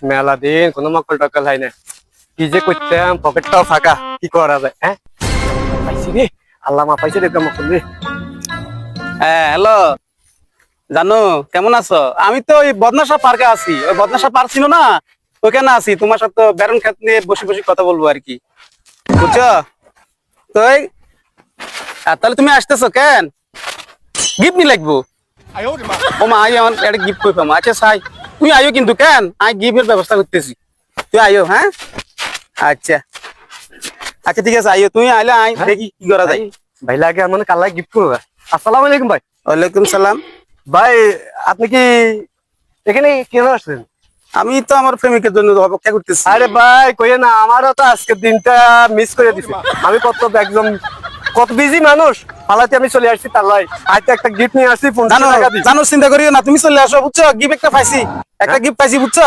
মেলা দিন কোনো মকল টকল হয় না, কি যে করতাম, পকেটটাও ফাঁকা, কি করা যায়? হ্যাঁ পাইছি রে, আল্লাহ মা পাইছে রে মকল রে। হ্যাঁ হ্যালো, জানো কেমন আছো? আমি তো ওই বদনাশা পার্কে আছি। ওই বদনাশা পার্ক ছিল না, ওইখানে আছি। তোমার সাথে বেরন ক্ষেত নিয়ে বসে বসে কথা বলবো আর কি, বুঝছো? তো তাহলে তুমি আসতেছো কেন? গিফট নি লাগবো? ও মা আই আমার একটা গিফট কই পাবো? আচ্ছা সাই, তুমি আইও কিন্তু কেন, আমি গিফটের ব্যবস্থা করতেছি। তুই আইও, হ্যাঁ? আচ্ছা আচ্ছা ঠিক আছে, আইও। তুমি আইলে আই দেখি কি করা যায়। ভাই লাগে আমার কাল্লা গিফট করবো। আসসালামু আলাইকুম ভাই। ওয়ালাইকুম সালাম। ভাই আপনি কি এখানে কেন আসছেন? আমি তো আমার প্রেমিকের জন্য অপেক্ষা করতেছি। আরে ভাই কইয়ে না, আমারও তো আজকের দিনটা মিস করে দিছি। আমি একদম কত বিজি মানুষ, পালাতে আমি চলে আসছি। তার লাই আজকে একটা গিফট নিয়ে আসছি, 1500 জানো টাকা দিই। জানো চিন্তা করিও না, তুমি চলে আসো, বুঝছো? গিফট একটা পাইছি, একটা গিফট পাইছি, বুঝছো?